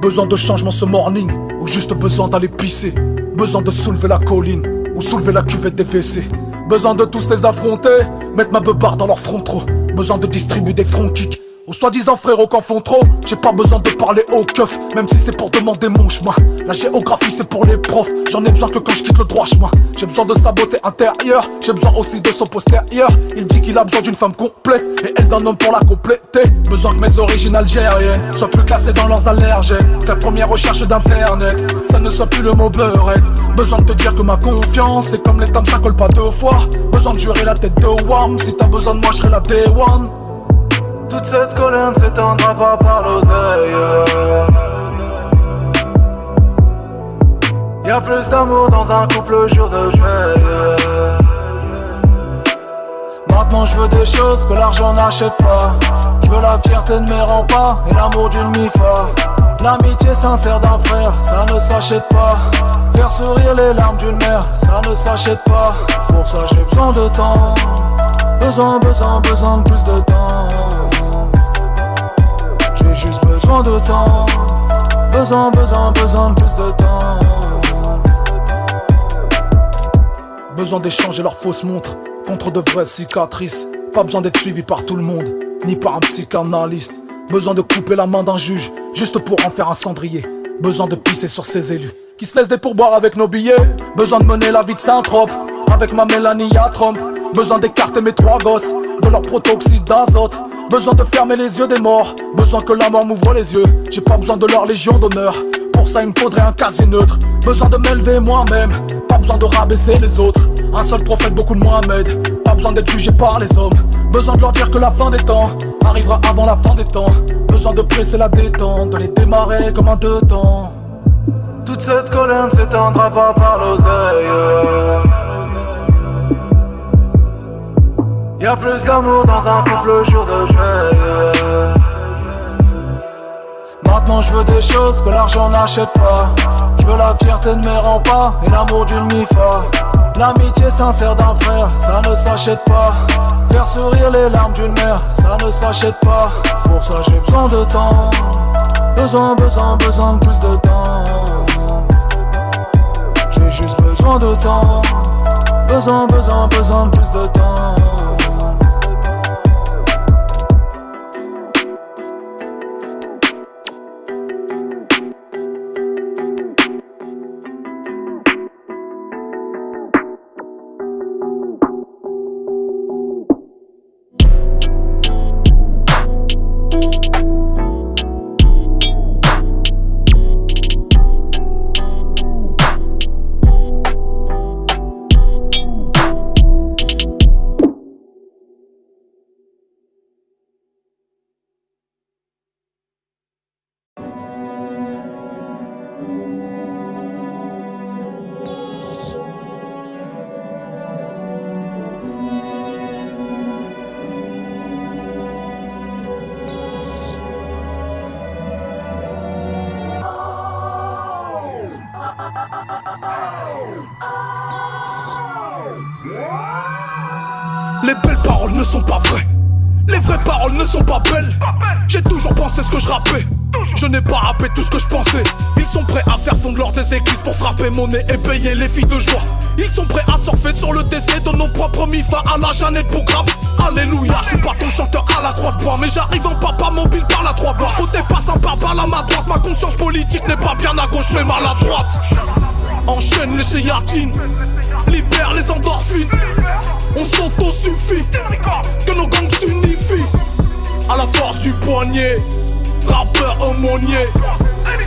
Besoin de changement ce morning, ou juste besoin d'aller pisser. Besoin de soulever la colline, ou soulever la cuvette des WC. Besoin de tous les affronter, mettre ma beubare dans leur front trop. Besoin de distribuer des front kicks aux soi-disant frérots qu'en font trop. J'ai pas besoin de parler au keuf, même si c'est pour demander mon chemin. La géographie c'est pour les profs, j'en ai besoin que quand je quitte le droit chemin. J'ai besoin de sa beauté intérieure, j'ai besoin aussi de son postérieur. Il dit qu'il a besoin d'une femme complète, et elle d'un homme pour la compléter. Besoin que mes origines algériennes soient plus classées dans leurs allergènes, que la première recherche d'internet, ça ne soit plus le mot beurette. Besoin de te dire que ma confiance, c'est comme les tames, ça colle pas deux fois. Besoin de jurer la tête de Wham, si t'as besoin de moi je serai la day one. Toute cette colère ne s'éteindra pas par l'oseille. Y'a plus d'amour dans un couple le jour de paye. Maintenant je veux des choses que l'argent n'achète pas. Je veux la fierté de mes remparts et l'amour d'une mi-fa. L'amitié sincère d'un frère, ça ne s'achète pas. Faire sourire les larmes d'une mère, ça ne s'achète pas. Pour ça j'ai besoin de temps. Besoin de plus de temps. J'ai juste besoin de temps. Besoin de plus de temps. Besoin d'échanger leurs fausses montres contre de vraies cicatrices. Pas besoin d'être suivi par tout le monde, ni par un psychanalyste. Besoin de couper la main d'un juge, juste pour en faire un cendrier. Besoin de pisser sur ses élus, qui se laissent des pourboires avec nos billets. Besoin de mener la vie de Saint-Trope, avec ma Mélanie à Trump. Besoin d'écarter mes trois gosses, de leur protoxyde d'azote. Besoin de fermer les yeux des morts, besoin que la mort m'ouvre les yeux. J'ai pas besoin de leur légion d'honneur, pour ça il me faudrait un casier neutre. Besoin de m'élever moi-même, pas besoin de rabaisser les autres. Un seul prophète, beaucoup de Mohamed, pas besoin d'être jugé par les hommes. Besoin de leur dire que la fin des temps arrivera avant la fin des temps. Besoin de presser la détente, de les démarrer comme un deux temps. Toute cette colère ne s'éteindra pas par l'oseille. Y'a plus d'amour dans un couple le jour de paye. Maintenant je veux des choses que l'argent n'achète pas. Je veux la fierté de mes remparts et l'amour d'une mi-fa. L'amitié sincère d'un frère, ça ne s'achète pas. Faire sourire les larmes d'une mère, ça ne s'achète pas. Pour ça j'ai besoin de temps. Besoin de plus de temps. J'ai juste besoin de temps. Besoin de plus de temps. Les belles paroles ne sont pas vraies, les vraies paroles ne sont pas belles. J'ai toujours pensé ce que je rappais, je n'ai pas rappé tout ce que je pensais. Ils sont prêts à faire fondre l'or des églises pour frapper monnaie et payer les filles de joie. Ils sont prêts à surfer sur le décès de nos propres mi-fa à la Jeannette Bougrave. Alléluia, je suis pas ton chanteur à la croix de bois, mais j'arrive en papa mobile par la 3 voies. Côté passant par balle à ma droite, ma conscience politique n'est pas bien à gauche mais mal à droite. Enchaîne les chéatines, libère les endorphines. On s'auto-suffit, que nos gangs s'unifient. À la force du poignet, rappeur aumônier.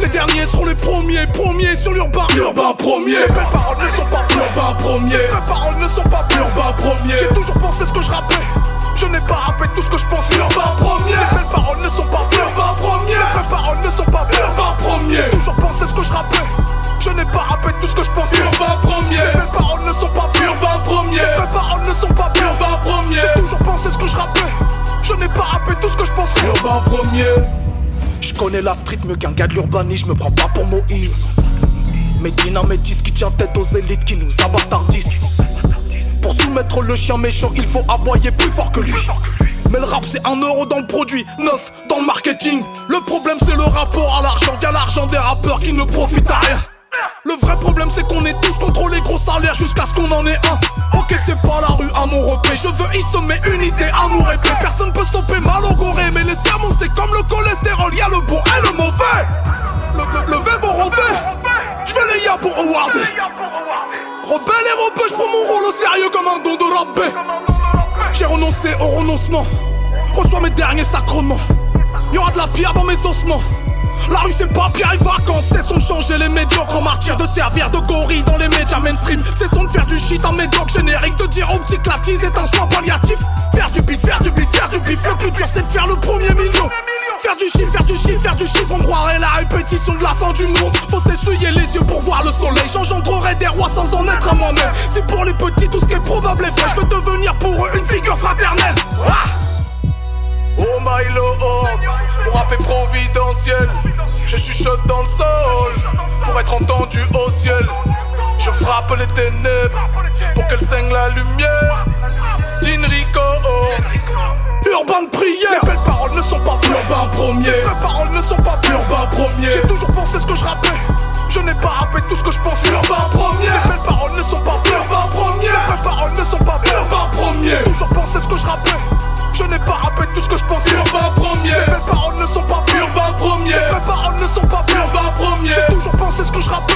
Les derniers seront les premiers sur l'urbain. Urbain premier. Les belles paroles ne sont pas vraies. Urbain premier. Les belles paroles ne sont pas vraies. Urbain premier. J'ai toujours pensé ce que je rappais, je n'ai pas rappé tout ce que je pensais. Urbain premier. Les belles paroles ne sont pas vraies. Urbain premier. Les belles paroles ne sont pas vraies. Urbain premier. J'ai toujours pensé ce que je rappais, je n'ai pas rappé tout ce que je pensais. Urbain premier. Les belles paroles ne sont pas vraies. Urbain premier. Les belles paroles ne sont pas vraies. Urbain premier. J'ai toujours pensé ce que je rappais, je n'ai pas rappé tout ce que je pensais. Urbain premier. Je connais la street mieux qu'un gars de l'urbanisme, je me prends pas pour Moïse. Médina Métis qui tient tête aux élites qui nous abâtardissent. Pour soumettre le chien méchant, il faut aboyer plus fort que lui. Mais le rap c'est 1 euro dans le produit, 9 dans le marketing. Le problème c'est le rapport à l'argent, via l'argent des rappeurs qui ne profitent à rien. Le vrai problème c'est qu'on est tous contre les gros salaires jusqu'à ce qu'on en ait un. Ok c'est pas la rue à mon repère, je veux y semer unité, amour et paix. Personne peut stopper ma logorée, mais les sermons c'est comme le cholestérol, y'a le bon et le mauvais. Levez vos revers, je vais les pour awarder. Rebelle et rebelle, je prends mon rôle au sérieux comme un don de rappé. J'ai renoncé au renoncement, reçois mes derniers sacrements. Y'aura de la pierre dans mes ossements. La rue c'est pas pierre et vacances, cessons de changer les médiocres martyrs, de servir de gorille dans les médias mainstream. Cessons de faire du shit en médoc générique, de dire aux petits clatis c'est un soin palliatif. Faire du bif, faire du bif, faire du bif, le plus dur c'est de faire le premier million. Faire du chiffre, faire du chiffre, faire du chiffre, on croirait la répétition de la fin du monde. Faut s'essuyer les yeux pour voir le soleil, j'engendrerai des rois sans en être à moi-même. C'est pour les petits tout ce qui est probable est vrai, je veux devenir pour eux une figure fraternelle. Oh my lord, mon rap est providentiel. Je chuchote dans le sol pour être entendu au ciel. Je frappe les ténèbres pour qu'elles saignent la lumière. Dinrico, urbain de prière. Mes belles paroles ne sont pas vraies. Urbain premier. Mes belles paroles ne sont pas vraies. Urbain premier. J'ai toujours pensé ce que je rappais. Je n'ai pas rappé tout ce que je pensais. Urbain premier. Mes belles paroles ne sont pas vraies. Urbain premier. Mes belles paroles ne sont pas vraies. Urbain premier. J'ai toujours pensé ce que je rappais. Je n'ai pas rappé tout ce que je pensais. Urbain premier. Mes belles paroles ne sont pas vraies. Urbain premier. Mes belles paroles ne sont pas vraies. Urbain premier. J'ai toujours pensé ce que je rappais.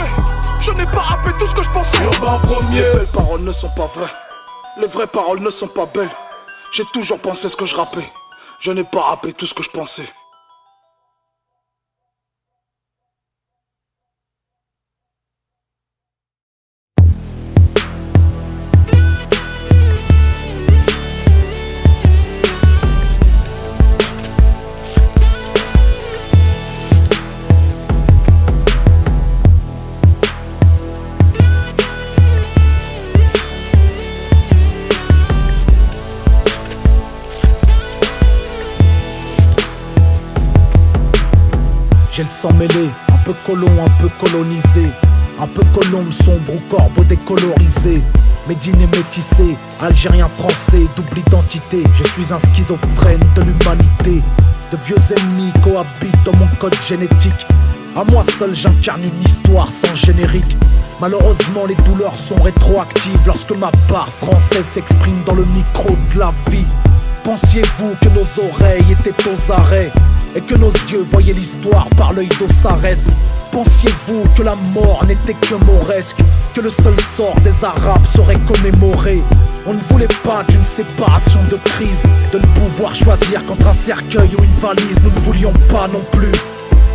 Je n'ai pas rappé tout ce que je pensais. Urbain premier. Les belles paroles ne sont pas vraies. Les vraies paroles ne sont pas belles. J'ai toujours pensé ce que je rappais. Je n'ai pas rappé tout ce que je pensais. J'ai le sang mêlé, un peu colon, un peu colonisé. Un peu colombe sombre ou corbeau décolorisé. Médine et métissé, algérien français, double identité. Je suis un schizophrène de l'humanité. De vieux ennemis cohabitent dans mon code génétique. À moi seul j'incarne une histoire sans générique. Malheureusement les douleurs sont rétroactives lorsque ma part française s'exprime dans le micro de la vie. Pensiez-vous que nos oreilles étaient aux arrêts et que nos yeux voyaient l'histoire par l'œil d'Osiris? Pensiez-vous que la mort n'était que mauresque, que le seul sort des Arabes serait commémoré? On ne voulait pas d'une séparation de crise, de ne pouvoir choisir qu'entre un cercueil ou une valise. Nous ne voulions pas non plus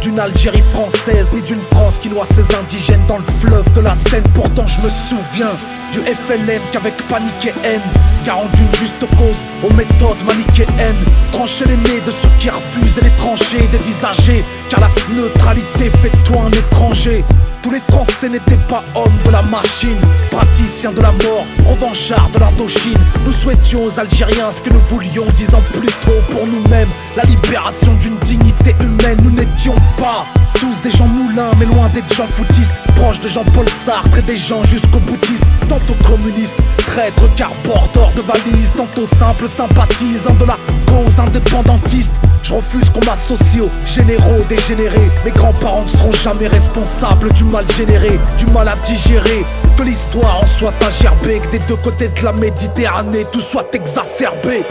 d'une Algérie française, ni d'une France qui noie ses indigènes dans le fleuve de la Seine. Pourtant je me souviens du FLN qu'avec panique et haine garantit une juste cause aux méthodes manichéennes. Trancher les nez de ceux qui refusent et les trancher dévisager, car la neutralité fait de toi un étranger. Tous les Français n'étaient pas hommes de la machine, praticiens de la mort, revanchards de l'Indochine. Nous souhaitions aux Algériens ce que nous voulions 10 ans plus tôt pour nous-mêmes, la libération d'une dignité humaine. Nous n'étions pas tous des gens moulins, mais loin d'être gens foutistes, proches de Jean-Paul Sartre et des gens jusqu'au boutistes. Tantôt communistes, traîtres car porteurs de valises, tantôt simples sympathisants de la cause indépendantiste. Je refuse qu'on m'associe aux généraux dégénérés. Mes grands-parents ne seront jamais responsables du mal généré, du mal à digérer. Que l'histoire en soit agerbée, que des deux côtés de la Méditerranée tout soit exacerbé.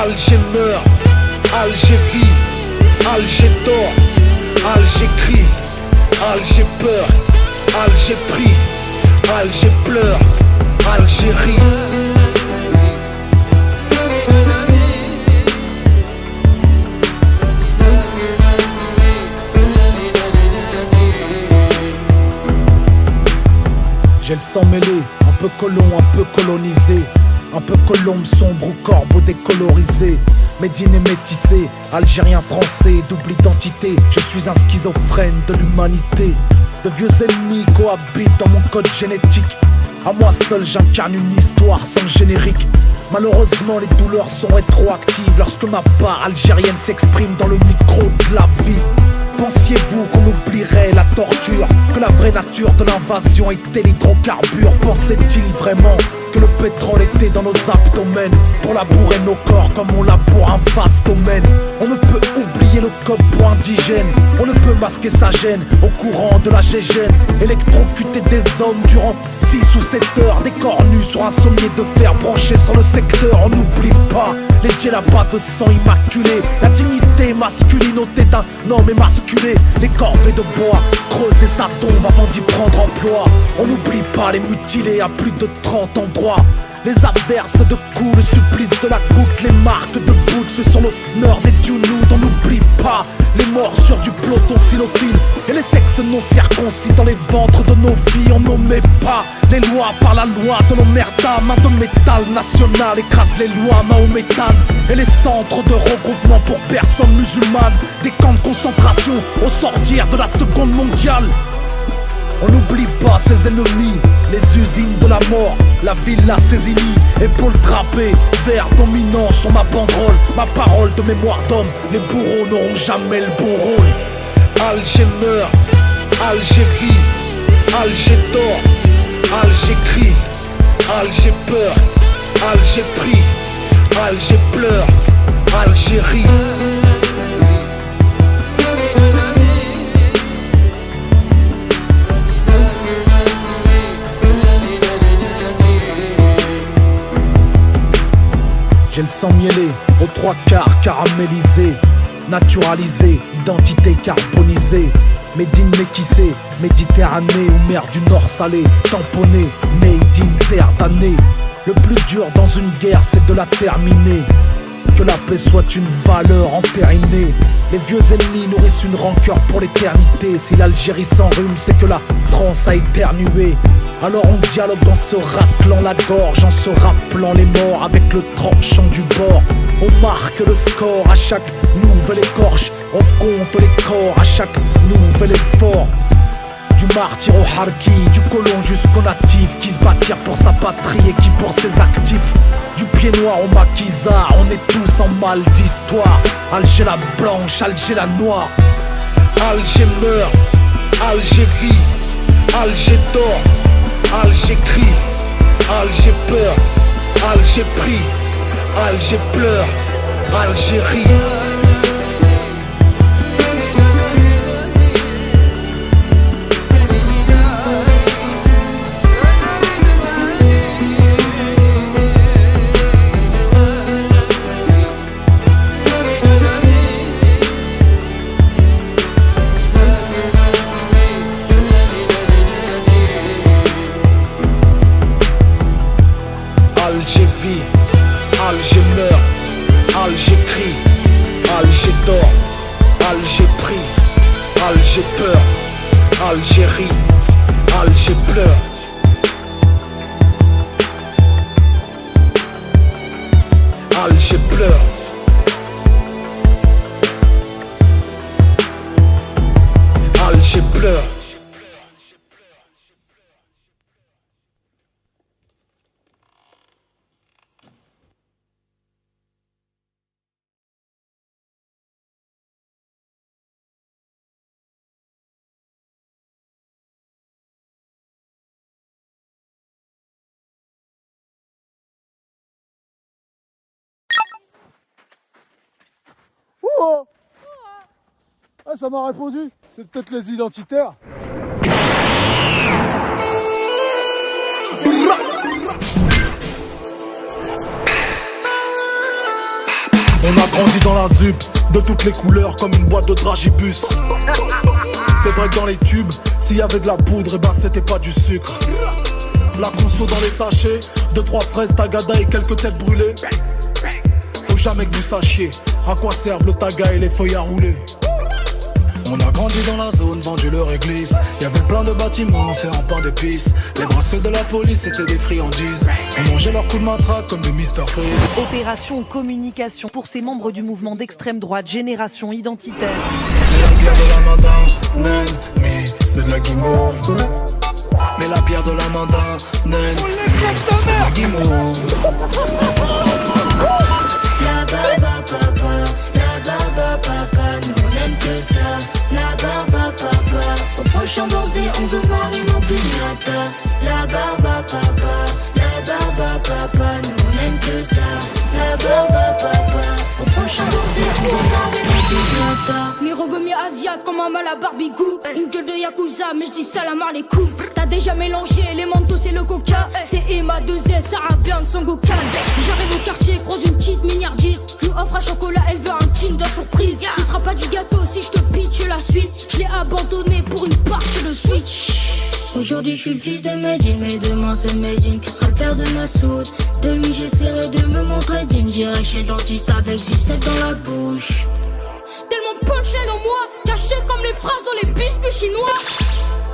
Alger meurt, Alger vit, Alger dort, Alger crie, Alger peur, Alger prie, Alger pleure, Algérie. J'ai le sang mêlé, un peu colon, un peu colonisé. Un peu colombe sombre ou corbeau décolorisé. Médine et métissé, algérien français, double identité. Je suis un schizophrène de l'humanité. De vieux ennemis cohabitent dans mon code génétique. À moi seul j'incarne une histoire sans générique. Malheureusement les douleurs sont rétroactives lorsque ma part algérienne s'exprime dans le micro de la vie. Pensiez-vous qu'on oublierait la torture, que la vraie nature de l'invasion était l'hydrocarbure? Pensait-il vraiment que le pétrole était dans nos abdomens pour labourer nos corps comme on laboure un vaste domaine? On ne peut oublier le code pour indigène, on ne peut masquer sa gêne au courant de la gégène. Électrocuter des hommes durant 6 ou 7 heures, des corps nus sur un sommier de fer branché sur le secteur. On n'oublie pas les djellabas de sang immaculé, la dignité masculine ôtée d'un homme émasculé, les corvées de bois, creuser sa tombe avant d'y prendre emploi. On n'oublie pas les mutilés à plus de 30 endroits, les averses de coups, le supplice de la goutte, les marques de boots sur l'honneur des Tunouds. On n'oublie pas les morsures du peloton silophile et les sexes non circoncis dans les ventres de nos filles. On n'omet pas les lois par la loi de l'omerta. Main de métal national écrase les lois mahométanes et les centres de regroupement pour personnes musulmanes, des camps de concentration au sortir de la Seconde mondiale. On n'oublie pas ses ennemis, les usines de la mort, la villa Cézini, épaules trapées, vert dominant sur ma banderole, ma parole de mémoire d'homme. Les bourreaux n'auront jamais le bon rôle. Alger meurt, Alger vit, Alger dort, Alger crie, Alger peur, Alger prie, Alger pleure, Algérie. J'ai le sang mielé, aux 3 quarts caramélisé, naturalisé, identité carbonisée. Médine méquissée, Méditerranée ou mer du Nord salée, tamponné, made in terre damnée. Le plus dur dans une guerre, c'est de la terminer. Que la paix soit une valeur entérinée. Les vieux ennemis nourrissent une rancœur pour l'éternité. Si l'Algérie s'enrhume, c'est que la France a éternué. Alors on dialogue en se raclant la gorge, en se rappelant les morts avec le tranchant du bord. On marque le score à chaque nouvelle écorche, on compte les corps à chaque nouvel effort. Du martyr au harki, du colon jusqu'au natif, qui se battirent pour sa patrie et qui pour ses actifs. Du pied noir au maquisard, on est tous en mal d'histoire. Alger la blanche, Alger la noire. Alger meurt, Alger vit, Alger dort, Alger crie, Alger peur, Alger prie, Alger pleure, Algérie. Alger vit, Alger meurt, Alger crie, Alger dort, Alger prie, Alger peur, Algérie, Alger pleure. Alger pleure. Alger pleure. Oh ah, ça m'a répondu. C'est peut-être les identitaires. On a grandi dans la ZUP, de toutes les couleurs comme une boîte de dragibus. C'est vrai que dans les tubes, s'il y avait de la poudre, et ben c'était pas du sucre. La conso dans les sachets, 2-3 fraises, tagada et quelques têtes brûlées. Faut jamais que vous sachiez à quoi servent le taga et les feuilles à rouler. On a grandi dans la zone, vendu leur église. Y'avait plein de bâtiments faits en pain d'épices. Les bracelets de la police étaient des friandises. On mangeait leurs coups de matraque comme de Mr. Freeze. Opération communication pour ces membres du mouvement d'extrême droite Génération Identitaire. Mais la bière de la main d'un ennemi, c'est de la guimauve. Mais la bière de la main d'un ennemi, c'est de la guimauve. La baba papa, nous on aime que ça. La asiate comme un mal à barbigou. Une gueule de Yakuza, mais j'dis salam les coups. T'as déjà mélangé les mentos et le coca. C'est Emma 2S, Sarah Byrne, son Gokan. J'arrive au quartier, croise une petite milliardiste. Je lui offre un chocolat, elle veut un Kinder surprise. Ce sera pas du gâteau si je te pitch la suite. Je l'ai abandonné pour une partie de Switch. Aujourd'hui je suis le fils de Medine, mais demain c'est Medine qui sera le père de Massoud. De lui j'essaierai de me montrer digne. J'irai chez le dentiste avec du sel dans la bouche. Tellement punché dans moi, caché comme les phrases dans les biscuits chinois.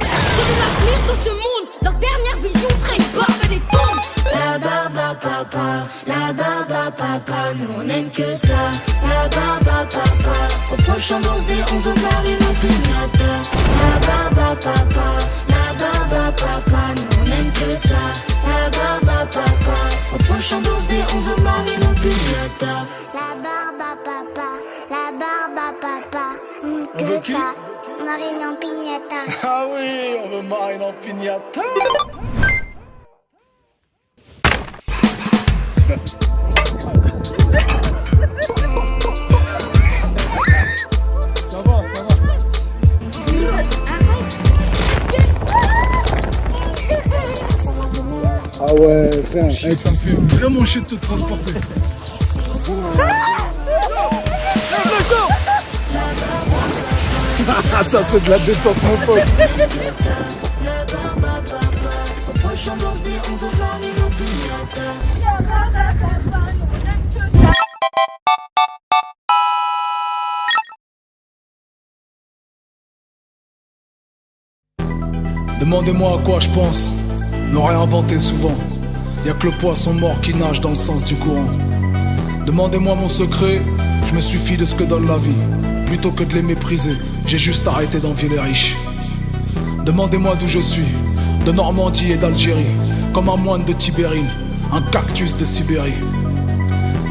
J'ai vu l'avenir de ce monde, leur dernière vision serait une barbe et des tombes. La barbe à papa, la barbe à papa, nous on aime que ça. La barbe à papa, au prochain birthday on veut marier nos piñatas. La barbe à papa, la barbe à papa, nous on aime que ça. La barbe à papa, au prochain birthday on veut marier nos piñatas. La barbe à papa, la barbe à papa, On veut qui? ça, Marine en pignata. Ah oui, on veut Marine en pignata. Ça va, ça va. Ah ouais, frère, ça me fait vraiment chier de te transporter. Ça c'est de la descente mon pote. Demandez-moi à quoi je pense, n'aurais inventé souvent. Y'a que le poisson mort qui nage dans le sens du courant. Demandez-moi mon secret, je me suffis de ce que donne la vie. Plutôt que de les mépriser, j'ai juste arrêté d'envier les riches. Demandez-moi d'où je suis, de Normandie et d'Algérie. Comme un moine de Tibérine, un cactus de Sibérie.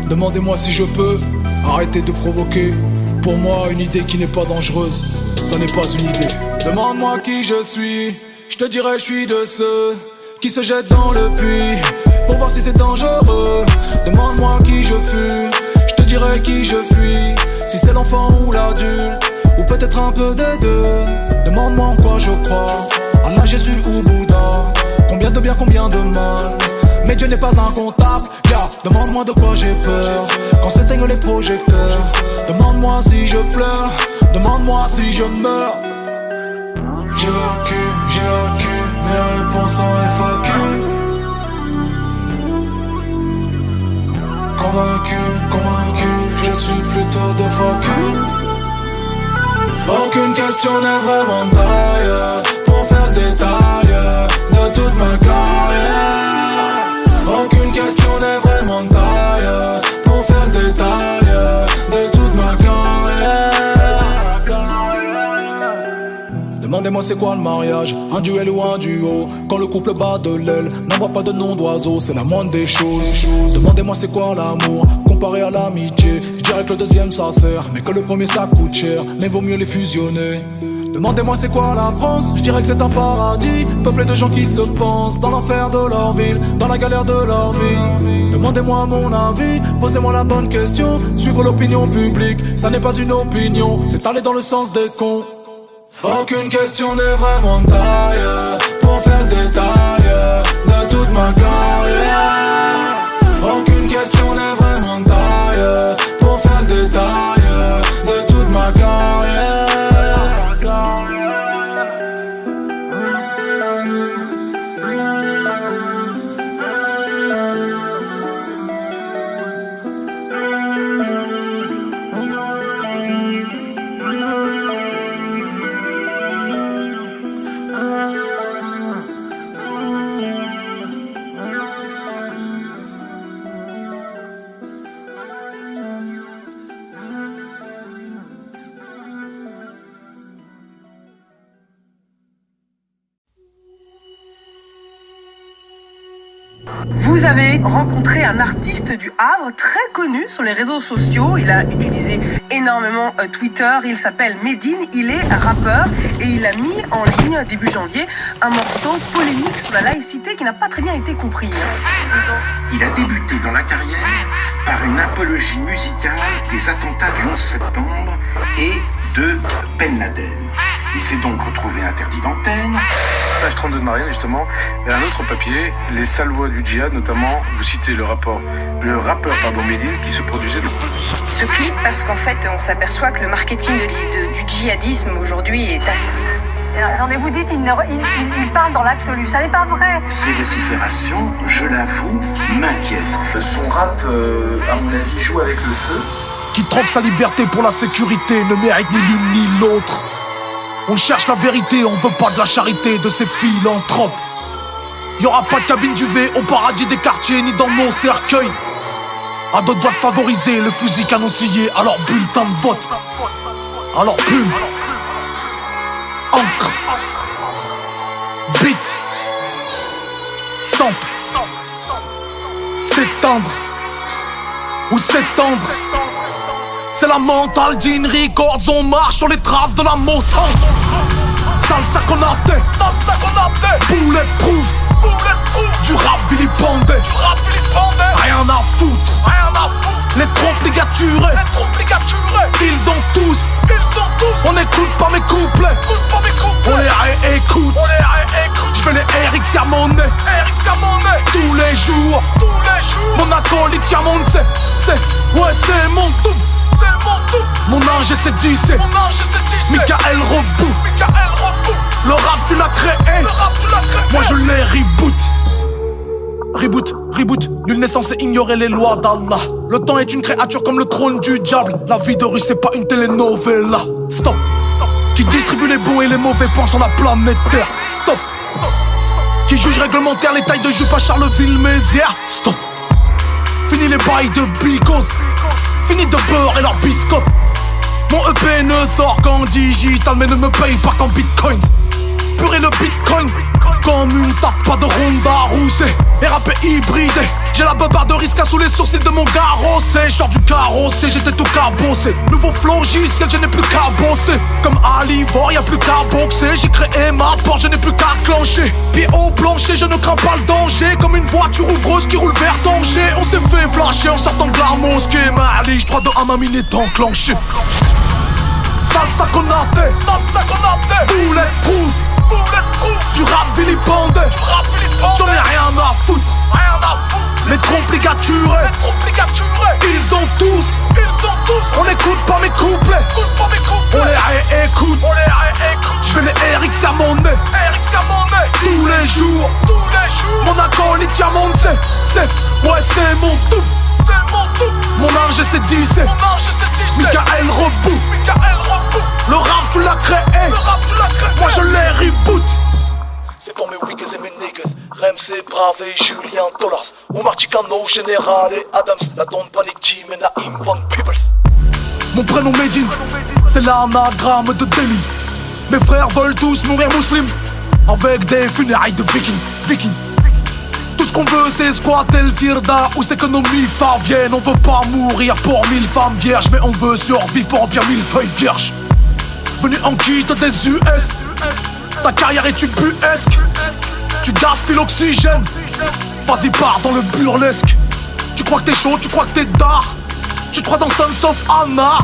Demandez-moi si je peux arrêter de provoquer. Pour moi une idée qui n'est pas dangereuse, ça n'est pas une idée. Demande-moi qui je suis, je te dirai je suis de ceux qui se jettent dans le puits pour voir si c'est dangereux. Demande-moi qui je fuis, je te dirai qui je fuis. Si c'est l'enfant ou l'adulte, ou peut-être un peu des deux. Demande-moi en quoi je crois, Allah, Jésus ou Bouddha. Combien de bien, combien de mal, mais Dieu n'est pas incontable. Yeah. Demande-moi de quoi j'ai peur quand s'éteignent les projecteurs. Demande-moi si je pleure, demande-moi si je meurs. J'ai vaincu, mes réponses sont FAQ. Convaincu, je suis plutôt de fois qu'une. Aucune question n'est vraiment taille pour faire le détail de toute ma carrière. Aucune question n'est vraiment taille pour faire le détail de toute ma carrière. Demandez-moi c'est quoi le mariage, un duel ou un duo. Quand le couple bat de l'aile, n'envoie pas de nom d'oiseau, c'est la moindre des choses. Demandez-moi c'est quoi l'amour, comparé à l'amitié. Je dirais que le deuxième ça sert, mais que le premier ça coûte cher, mais vaut mieux les fusionner. Demandez-moi c'est quoi la France, je dirais que c'est un paradis, peuplé de gens qui se pensent dans l'enfer de leur ville, dans la galère de leur vie. Demandez-moi mon avis, posez-moi la bonne question. Suivre l'opinion publique, ça n'est pas une opinion, c'est aller dans le sens des cons. Aucune question n'est vraiment taille pour faire le détail de toute ma carrière. Aucune question n'est vraiment taille pour faire le détail de toute ma carrière. Vous avez rencontré un artiste du Havre très connu sur les réseaux sociaux. Il a utilisé énormément Twitter. Il s'appelle Medine, il est rappeur et il a mis en ligne début janvier un morceau polémique sur la laïcité qui n'a pas très bien été compris. Il a débuté dans la carrière par une apologie musicale des attentats du 11 septembre et de Ben Laden. Il s'est donc retrouvé interdit d'antenne. Page 32 de Marianne, justement, et un autre papier, les sales voix du djihad, notamment, vous citez le rappeur Medine, qui se produisait de... Ce clip, parce qu'en fait, on s'aperçoit que le marketing du djihadisme aujourd'hui est assez... J'en ai vous dites, il parle dans l'absolu, ça n'est pas vrai. Ces vociférations, je l'avoue, m'inquiètent. Son rap, à mon avis, joue avec le feu. Qui troque sa liberté pour la sécurité ne mérite ni l'une ni l'autre. On cherche la vérité, on veut pas de la charité de ces philanthropes. Y'aura pas de cabine d'UV au paradis des quartiers ni dans nos cercueils. À d'autres doigts de favoriser le fusil canoncillé à leur bulletin de vote. À leur plume, encre, beat, sample, s'éteindre ou s'étendre. C'est la mentale d'In Records, on marche sur les traces de la Motown. Salsa Konate, bulletproof, du rap vilipendé, rien à foutre. Les trompes ligaturées, ils ont tous. On écoute pas mes couplets, on les réécoute. Je vais les Eric Sermonet tous les jours. Mon acolyte Tiamonde, c'est mon double. Mon ange c'est 10, c'est Michael Robou. Le rap tu l'as créé, moi je l'ai reboot, nul n'est censé ignorer les lois d'Allah. Le temps est une créature comme le trône du diable. La vie de rue c'est pas une telenovela. Stop. Qui distribue les bons et les mauvais points sur la planète Terre. Stop. Qui juge réglementaire les tailles de jupe à Charleville-Mézières. Stop. Fini les bails de bicos, fini de beurre et leur biscotte. Mon EP ne sort qu'en digital mais ne me paye pas qu'en bitcoins. Purée le bitcoin comme une tape, pas de Ronda roussée et rappé hybridé. J'ai la beubare de Risca sous les sourcils de mon carrossé. J'sors du carrossé, j'étais tout cabossé. Nouveau flow logiciel, je n'ai plus qu'à bosser. Comme Alivore, y'a plus qu'à boxer. J'ai créé ma porte, je n'ai plus qu'à clencher. Pied au plancher, je ne crains pas le danger. Comme une voiture ouvreuse qui roule vers danger. On s'est fait flasher en sortant de la mosquée. Malige, 3, 2, 1, ma mine est enclenchée. Salsa Konate, bulletproof, du rap vilipendé, j'en ai rien à foutre. Les trompes ligaturées, ils ont tous. On n'écoute pas mes couplets, on les réécoute. Je vais les Eric Sermonet tous les jours. Mon acolyte Tiamonde, c'est mon double. Mon ange c'est 10, c'est Michael Robou. Le rap tu l'as créé, moi je l'ai reboot. C'est pour mes wiggas et mes niggas, Remsey, Brave et Julien Dollars, Omar Chicano, Général et Adams, la Don Panic Team et Naïm Von Peebles. Mon prénom Medine, c'est l'anagramme de Delhi. Mes frères veulent tous mourir musulmans, avec des funérailles de vikings. Tout ce qu'on veut c'est squatter le firda ou c'est que nos milfas viennent. On veut pas mourir pour 1000 femmes vierges, mais on veut survivre pour remplir 1000 feuilles vierges. Venu en kit des US, ta carrière est ubuesque. Tu gaspilles l'oxygène, vas-y pars dans le burlesque. Tu crois que t'es chaud, tu crois que t'es d'art. Tu te crois dans Sons of Anarchy.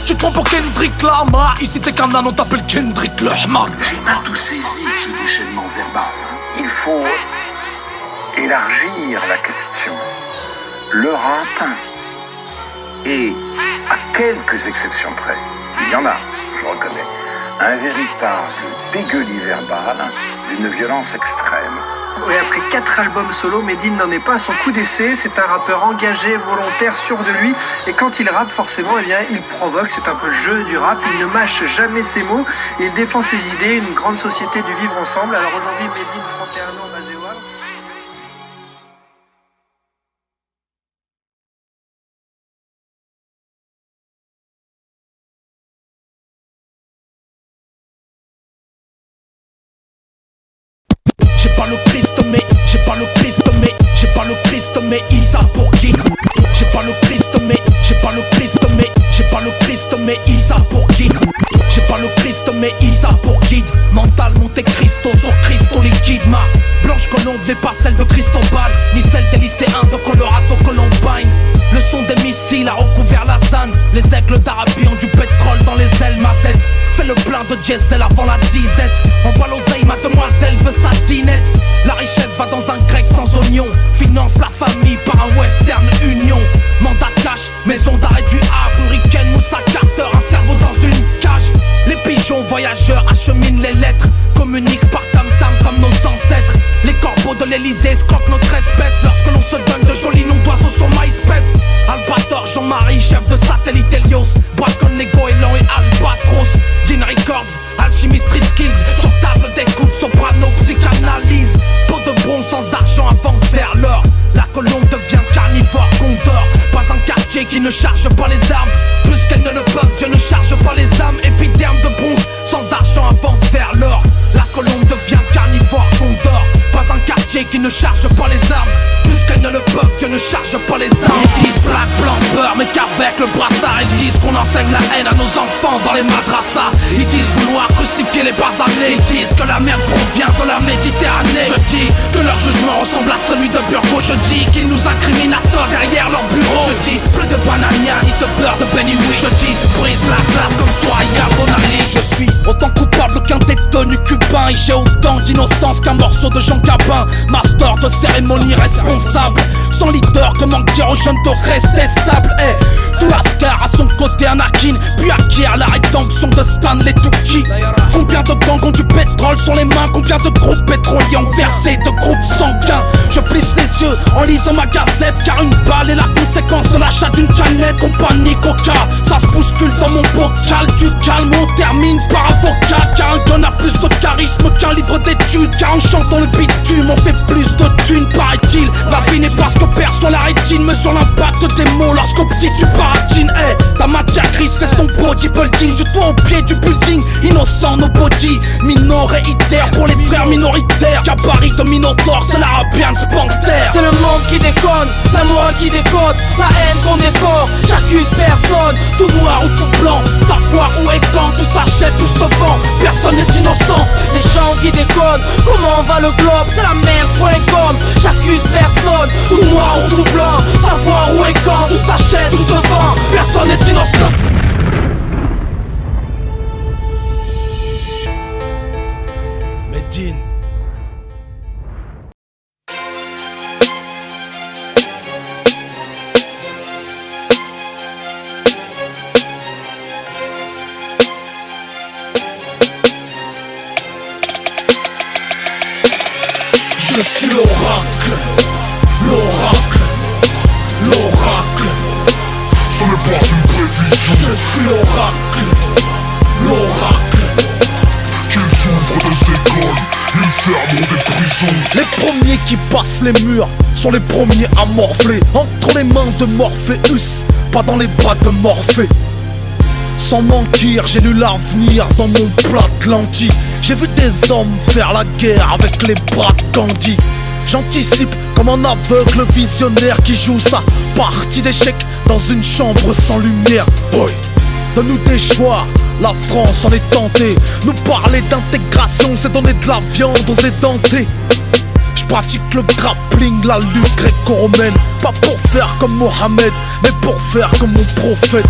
Tu te prends pour Kendrick Lamar. Ici t'es qu'un âne, on t'appelle Kendrick Lamar. J'ai pas tout saisi ce déchaînement verbal. Il faut élargir la question. Le rap est, à quelques exceptions près, il y en a, je reconnais, un véritable dégueulis verbal d'une violence extrême. Oui, après 4 albums solo, Medine n'en est pas à son coup d'essai. C'est un rappeur engagé, volontaire, sûr de lui. Et quand il rappe, forcément, eh bien, il provoque. C'est un peu le jeu du rap. Il ne mâche jamais ses mots. Il défend ses idées, une grande société du vivre ensemble. Alors aujourd'hui, Medine, 31 ans, basé au Havre. J'ai pas le Christ mais, j'ai pas le Christ mais, j'ai pas le Christ mais, Isa pour guide. J'ai pas le Christ mais, j'ai pas le Christ mais, j'ai pas le Christ mais, Isa pour guide. J'ai pas le Christ mais, Isa pour guide. Mental Monte Cristo sur Cristo liquide. Ma blanche colombe n'est pas celle de Cristobal, ni celle des lycéens de Colorado Columbine. Le son des missiles a recouvert la zone. Les aigles d'Arabie ont du pétrole dans les ailes. Ma de diesel avant la disette. Envoie l'oseille, mademoiselle veut sa dinette. La richesse va dans un grec sans oignon. Finance la famille par un Western Union. Mandat cash, maison d'arrêt du Havre. Hurricane, Moussa Carter, un cerveau dans une cage. Les pigeons voyageurs acheminent les lettres. Communiquent par tam-tam comme nos ancêtres. Les corbeaux de l'Elysée escroquent notre espèce. Lorsque l'on se donne de jolis noms d'oiseaux sur MySpace. Albator, Jean-Marie, chef de satellite Helios. Bracon, Nego, Elan et Albatros. Dean Records, Alchimie Street Skills. Sur table d'écoute, soprano, psychanalyse. Peau de bronze sans argent avance vers l'or. La colombe devient carnivore, condor. Pas un quartier qui ne charge pas les armes. Plus qu'elles ne le peuvent, Dieu ne charge pas les âmes. Épiderme de bronze, sans argent avance vers l'or. La colombe devient carnivore, condor. Pas un quartier qui ne charge pas les armes. Plus qu'elles ne le peuvent, Dieu ne charge pas les armes. Ils disent black, blanc, beurre, mais qu'avec le brassard. Ils disent qu'on enseigne la haine à nos enfants dans les madrassas. Ils disent vouloir crucifier les basanés. Ils disent que la merde provient de la Méditerranée. Je dis que leur jugement ressemble à celui de Burgo. Je dis qu'ils nous incriminent à tort derrière leur bureau. Je dis plus de banania ni de beurre de Benny Wick. Je dis brise la glace comme Soya Bonali. Je suis autant coupable qu'un détenu cubain. Et j'ai autant d'innocence qu'un morceau de Jean Gabin. Master de cérémonie responsable. Sans leader, comment dire aux jeunes de rester stable? Tout Ascar à son côté Anakin. Puis acquiert la rédemption de Stanley Tucci. Combien de gangs ont du pétrole sur les mains? Combien de groupes pétroliers ont versé de groupes sanguins? Je plisse les yeux en lisant ma gazette. Car une balle est la conséquence de l'achat d'une canette. Compagnie Coca, ça se bouscule dans mon bocal. Du calme, on termine par avocat. Car un gun a plus de charisme qu'un livre d'études. Car en chantant le bitume, on fait plus de thunes, paraît-il. La vie n'est pas ce que perçoit la rétine, mais sur l'impact des mots lorsqu'au petit tu baratines. Ta matière grise fait son bodybuilding. Du toit au pied du building, innocent nobody. Minoritaire pour les frères minoritaires. Gabarit de Minotaur, c'est l'Arabian Panther. C'est le monde qui déconne, la morale qui décode, la haine qu'on décore. J'accuse personne, tout noir ou tout blanc. Savoir où et quand, tout s'achète, tout se vend. Personne n'est innocent. Les gens qui déconnent, comment va le globe? C'est la merde.com. J'accuse personne, tout noir ou tout blanc. Savoir où et quand, tout s'achète, tout se vend. Personne n'est innocent. Medine. Je suis l'oracle, l'oracle, l'oracle. Ce n'est pas une prévision. Je suis l'oracle, l'oracle. Qu'ils ouvrent des écoles, ils ferment des prisons. Les premiers qui passent les murs sont les premiers à morfler. Entre les mains de Morpheus, pas dans les bras de Morphée. Sans mentir, j'ai lu l'avenir dans mon plat de lentilles. J'ai vu des hommes faire la guerre avec les bras de Gandhi. J'anticipe comme un aveugle visionnaire qui joue sa partie d'échecs dans une chambre sans lumière. Oui, donne-nous des choix, la France en est tentée. Nous parler d'intégration, c'est donner de la viande aux édentés. Je pratique le grappling, la lutte gréco-romaine. Pas pour faire comme Mohamed, mais pour faire comme mon prophète.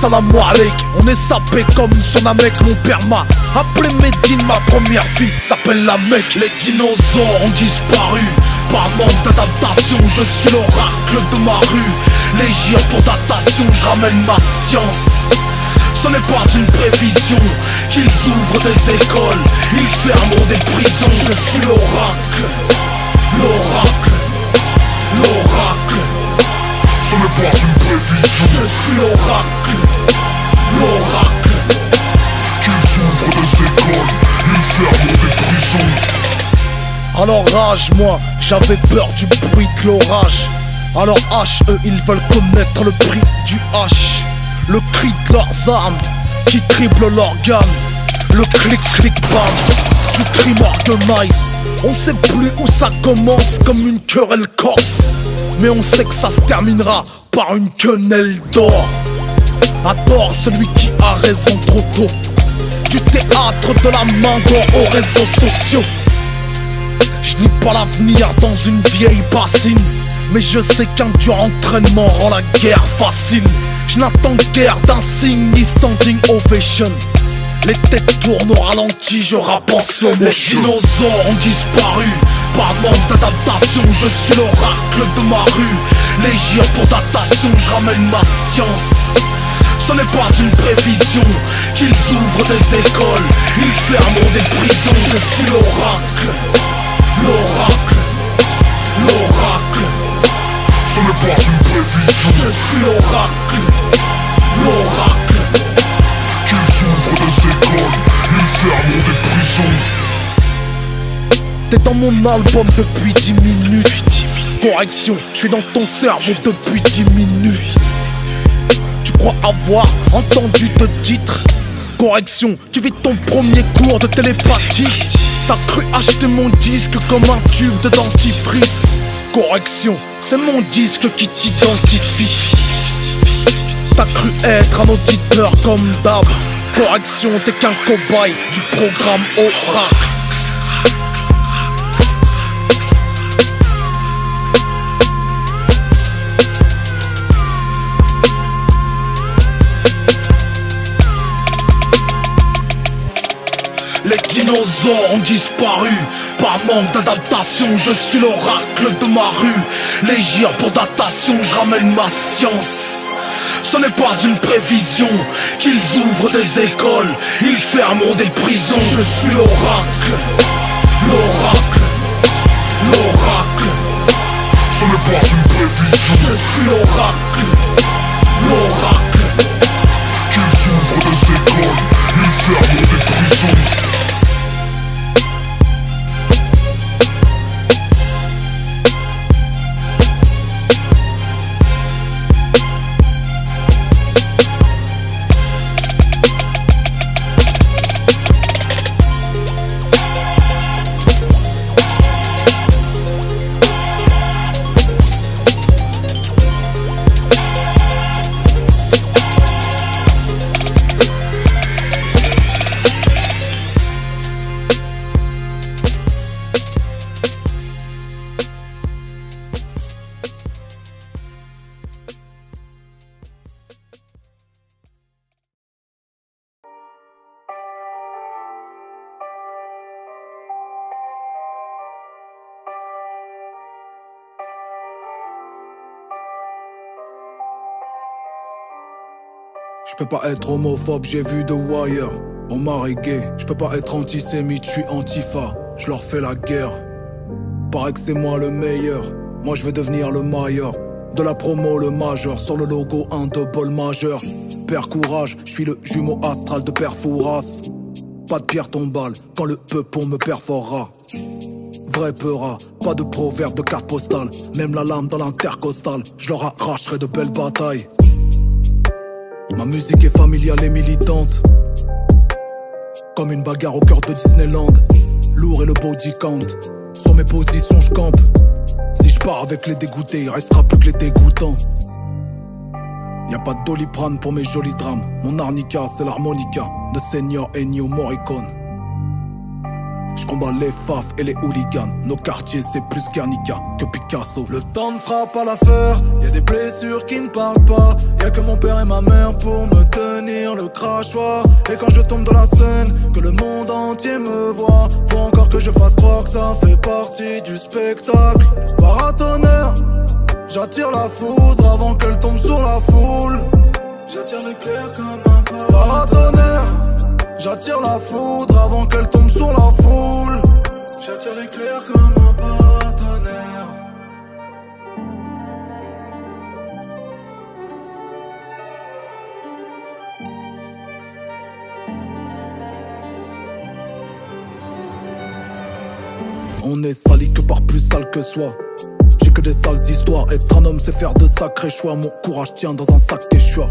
Salam alek, on est sapé comme son Namek. Mon père m'a appelé Medine, ma première fille s'appelle la Mecque. Les dinosaures ont disparu par manque d'adaptation. Je suis l'oracle de ma rue, légir pour datation, je ramène ma science. Ce n'est pas une prévision qu'ils ouvrent des écoles, ils fermeront des prisons. Je suis l'oracle, l'oracle, l'oracle. Ce n'est pas une prévision. Je suis l'oracle, l'oracle. Qu'ils ouvrent des écoles, ils ferment des prisons. Alors rage, moi, j'avais peur du bruit de l'orage. Alors H, eux, ils veulent connaître le prix du H. Le cri de leurs armes qui crible l'organe. Le clic-clic bam du cri organize. On sait plus où ça commence comme une querelle corse, mais on sait que ça se terminera par une quenelle d'or. À tort celui qui a raison trop tôt. Du théâtre de la main d'or aux réseaux sociaux. Je lis pas l'avenir dans une vieille bassine, mais je sais qu'un dur entraînement rend la guerre facile. Je n'attends guère d'un signe ni standing ovation. Les têtes tournent au ralenti, je rappe en slow motion. Les dinosaures ont disparu, par manque d'adaptation. Je suis l'oracle de ma rue. Les gires pour datation, je ramène ma science. Ce n'est pas une prévision qu'ils ouvrent des écoles, ils fermeront des prisons. Je suis l'oracle, l'oracle, l'oracle. Ce n'est pas une prévision. Je suis l'oracle, l'oracle. Qu'ils ouvrent des écoles, ils fermeront des prisons. T'es dans mon album depuis 10 minutes. Correction, je suis dans ton cerveau depuis 10 minutes. Tu crois avoir entendu de titre? Correction, tu vis ton premier cours de télépathie. T'as cru acheter mon disque comme un tube de dentifrice. Correction, c'est mon disque qui t'identifie. T'as cru être un auditeur comme d'hab. Correction, t'es qu'un cobaye du programme Oracle. Les dinosaures ont disparu, par manque d'adaptation. Je suis l'oracle de ma rue. Les gires pour datation, je ramène ma science. Ce n'est pas une prévision qu'ils ouvrent des écoles, ils fermeront des prisons. Je suis l'oracle, l'oracle, l'oracle. Ce n'est pas une prévision. Je suis l'oracle, l'oracle. Qu'ils ouvrent des écoles, ils fermeront des prisons. Je peux pas être homophobe, j'ai vu The Wire. Omar est gay, je peux pas être antisémite, je suis antifa. Je leur fais la guerre. Paraît que c'est moi le meilleur. Moi je veux devenir le meilleur. De la promo le majeur, sur le logo un double majeur. Père courage, je suis le jumeau astral de Père Fouras. Pas de pierre tombale, quand le peupon me perforera. Vrai peura, pas de proverbe de carte postale. Même la lame dans l'intercostale, je leur arracherai de belles batailles. Ma musique est familiale et militante, comme une bagarre au cœur de Disneyland. Lourd et le body count, sur mes positions je campe. Si je pars avec les dégoûtés, il restera plus que les dégoûtants. Y'a pas de Doliprane pour mes jolis drames. Mon arnica c'est l'harmonica de Senior Ennio Morricone. Je combats les faf et les hooligans. Nos quartiers c'est plus Guernica que Picasso. Le temps ne fera pas l'affaire, y'a des blessures qui ne partent pas. Y'a que mon père et ma mère pour me tenir le crachoir. Et quand je tombe dans la scène, que le monde entier me voit, faut encore que je fasse croire que ça fait partie du spectacle. Paratonnerre, j'attire la foudre avant qu'elle tombe sur la foule. J'attire l'éclair comme un paratonnerre, j'attire la foudre avant qu'elle tombe sur la foule. J'attire l'éclair comme un paratonnerre. On est sali que par plus sale que soi. J'ai que des sales histoires. Être un homme c'est faire de sacrés choix. Mon courage tient dans un sac Quechua.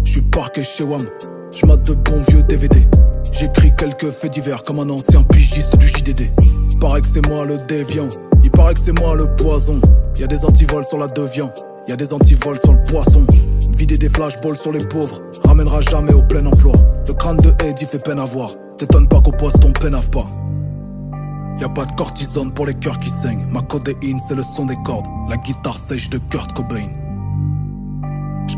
J'suis parqué chez WAM, j'mate de bons vieux DVD. J'écris quelques faits divers comme un ancien pigiste du JDD. Paraît que c'est moi le déviant, il paraît que c'est moi le poison. Y'a des antivols sur la Deviant, y'a des antivols sur le poisson. Vider des flashballs sur les pauvres ramènera jamais au plein emploi. Le crâne de Eddie fait peine à voir, t'étonne pas qu'au poste on pénave pas. Y'a pas de cortisone pour les cœurs qui saignent. Ma codéine c'est le son des cordes, la guitare sèche de Kurt Cobain.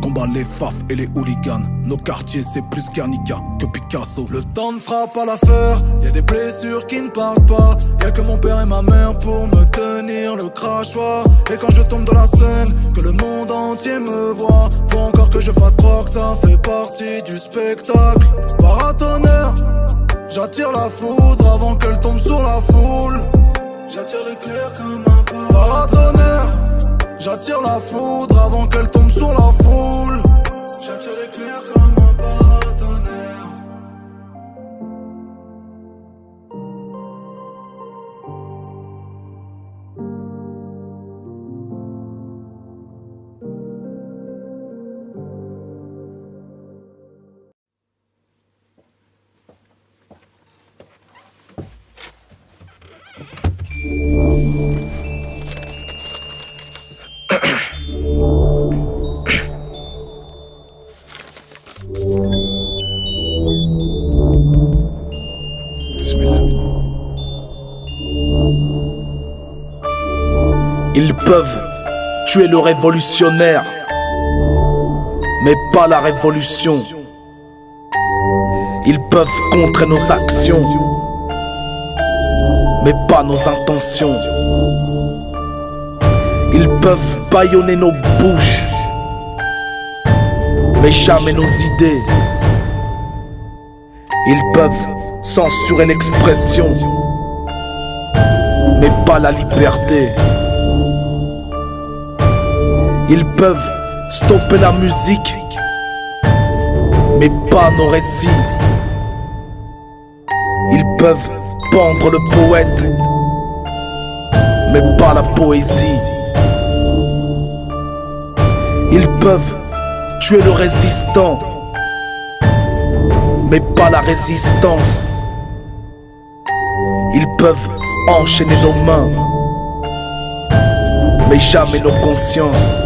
combat les faf et les hooligans. Nos quartiers c'est plus Guernica que Picasso. Le temps ne fera pas l'affaire, y'a des blessures qui ne partent pas. Y'a que mon père et ma mère pour me tenir le crachoir. Et quand je tombe de la scène, que le monde entier me voit, faut encore que je fasse croire que ça fait partie du spectacle. Paratonnerre, j'attire la foudre avant qu'elle tombe sur la foule. J'attire l'éclair comme un paratonnerre, j'attire la foudre avant qu'elle tombe sur la foule. J'attire l'éclair comme un paratonnerre. Ils peuvent tuer le révolutionnaire, mais pas la révolution. Ils peuvent contrer nos actions, mais pas nos intentions. Ils peuvent bâillonner nos bouches, mais jamais nos idées. Ils peuvent censurer l'expression, mais pas la liberté. Ils peuvent stopper la musique, mais pas nos récits. Ils peuvent pendre le poète, mais pas la poésie. Ils peuvent tuer le résistant, mais pas la résistance. Ils peuvent enchaîner nos mains, mais jamais nos consciences.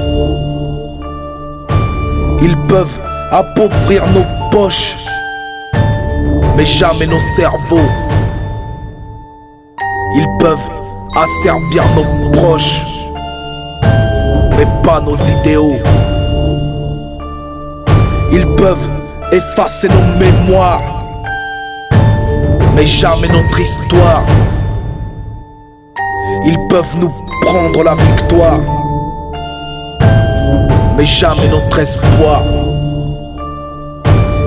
Ils peuvent appauvrir nos poches, mais jamais nos cerveaux. Ils peuvent asservir nos proches, mais pas nos idéaux. Ils peuvent effacer nos mémoires, mais jamais notre histoire. Ils peuvent nous prendre la victoire, mais jamais notre espoir.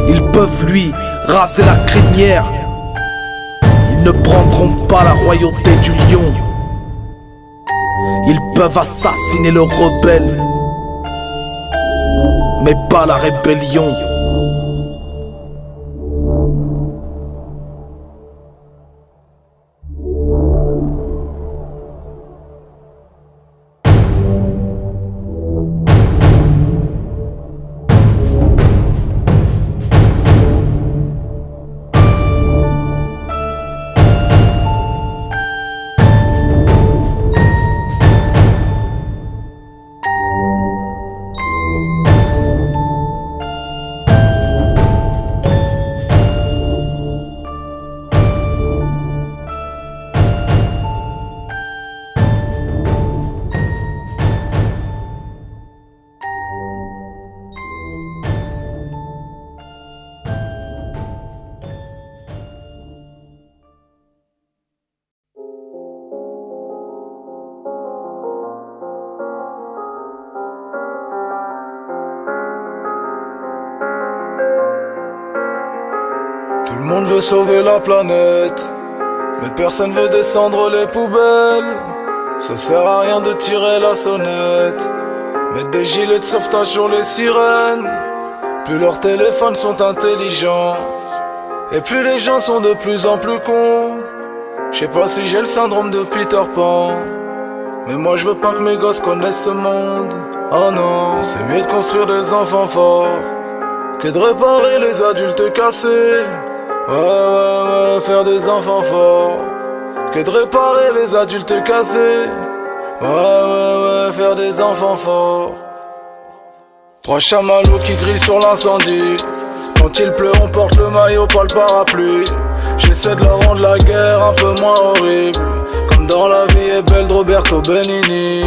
Ils peuvent lui raser la crinière, ils ne prendront pas la royauté du lion. Ils peuvent assassiner le rebelle, mais pas la rébellion. Tout le monde veut sauver la planète, mais personne veut descendre les poubelles. Ça sert à rien de tirer la sonnette, mettre des gilets de sauvetage sur les sirènes. Plus leurs téléphones sont intelligents, et plus les gens sont de plus en plus cons. Je sais pas si j'ai le syndrome de Peter Pan, mais moi je veux pas que mes gosses connaissent ce monde. Oh non, c'est mieux de construire des enfants forts que de réparer les adultes cassés. Ouais, faire des enfants forts que de réparer les adultes cassés. Ouais, faire des enfants forts. Trois chamallows qui grillent sur l'incendie. Quand il pleut on porte le maillot, pas le parapluie. J'essaie de leur rendre la guerre un peu moins horrible, comme dans La vie est belle de Roberto Benigni.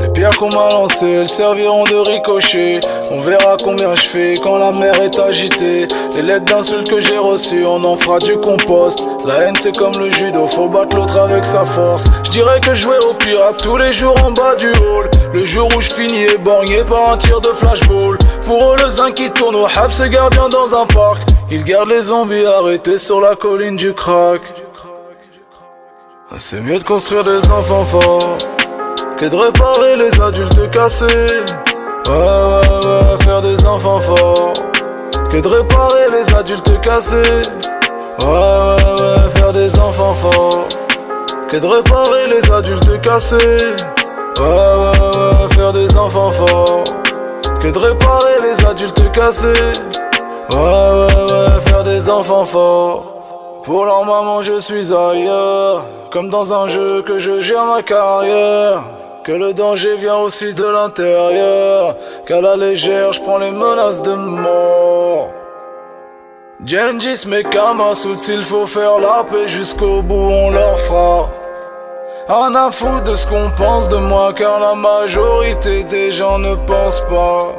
Les pierres qu'on m'a lancées, elles serviront de ricochet. On verra combien je fais quand la mer est agitée. Les lettres d'insultes que j'ai reçues, on en fera du compost. La haine c'est comme le judo, faut battre l'autre avec sa force. Je dirais que je jouais au pirate tous les jours en bas du hall. Le jour où je finis éborgné par un tir de flashball. Pour eux le zinc qui tourne au hab, c'est gardien dans un parc. Ils gardent les zombies arrêtés sur la colline du crack. C'est mieux de construire des enfants forts que de réparer les adultes cassés. Ouais, faire des enfants forts que de réparer les adultes cassés. Ouais, faire des enfants forts que de réparer les adultes cassés. Ouais, faire des enfants forts que de réparer les adultes cassés. Ouais, faire des enfants forts. Pour leur maman je suis ailleurs, comme dans un jeu que je gère ma carrière. Que le danger vient aussi de l'intérieur, qu'à la légère je prends les menaces de mort. Gengis mes Kamasuts, s'il faut faire la paix jusqu'au bout on leur fera. Rien à foutre de ce qu'on pense de moi, car la majorité des gens ne pensent pas.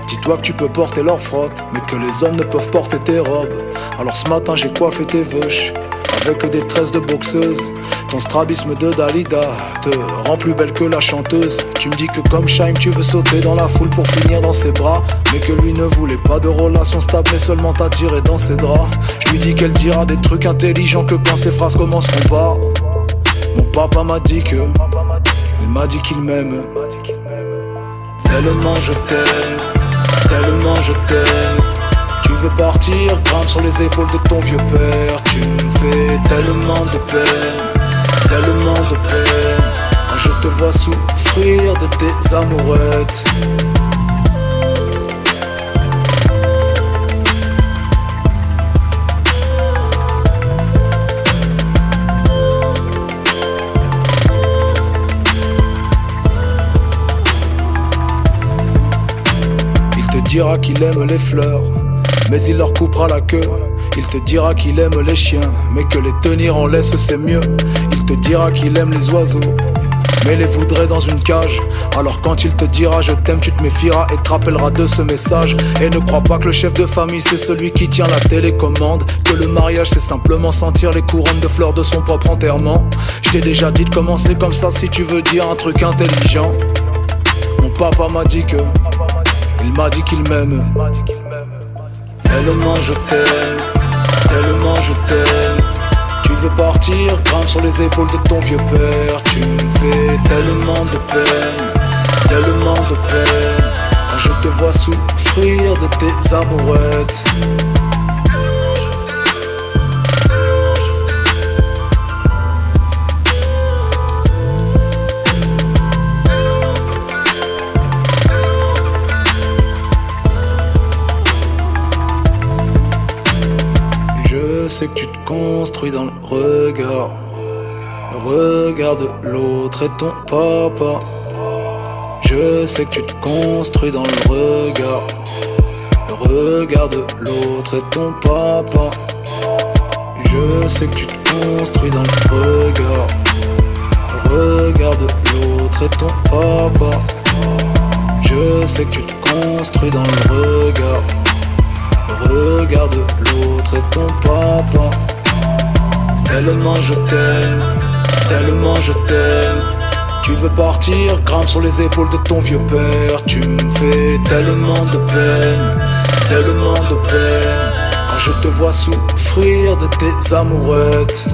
Dis-toi que tu peux porter leur froc, mais que les hommes ne peuvent porter tes robes. Alors ce matin j'ai coiffé tes veuches avec des tresses de boxeuse. Ton strabisme de Dalida te rend plus belle que la chanteuse. Tu me dis que comme Shaim tu veux sauter dans la foule pour finir dans ses bras, mais que lui ne voulait pas de relation stable mais seulement t'attirer dans ses draps. Je lui dis qu'elle dira des trucs intelligents que quand ses phrases commenceront pas. Mon papa m'a dit que, il m'a dit qu'il m'aime. Tellement je t'aime, tellement je t'aime. Tu veux partir, grimpe sur les épaules de ton vieux père. Tu me fais tellement de peine, tellement de peine. Quand je te vois souffrir de tes amourettes. Il te dira qu'il aime les fleurs, mais il leur coupera la queue. Il te dira qu'il aime les chiens, mais que les tenir en laisse c'est mieux. Il te dira qu'il aime les oiseaux, mais les voudrait dans une cage. Alors quand il te dira je t'aime, tu te méfieras et te rappelleras de ce message. Et ne crois pas que le chef de famille c'est celui qui tient la télécommande, que le mariage c'est simplement sentir les couronnes de fleurs de son propre enterrement. Je t'ai déjà dit de commencer comme ça si tu veux dire un truc intelligent. Mon papa m'a dit que, il m'a dit qu'il m'aime. Tellement je t'aime, tellement je t'aime. Tu veux partir, grimpe sur les épaules de ton vieux père. Tu me fais tellement de peine, tellement de peine. Quand je te vois souffrir de tes amourettes. Je sais que tu te construis dans le regard de l'autre et ton papa. Je sais que tu te construis dans le regard de l'autre et ton papa. Je sais que tu te construis dans le regard de l'autre et ton papa. Je sais que tu te construis dans le regard de l'autre et ton papa. Tellement je t'aime, tellement je t'aime. Tu veux partir, grimpe sur les épaules de ton vieux père. Tu me fais tellement de peine, tellement de peine. Quand je te vois souffrir de tes amourettes.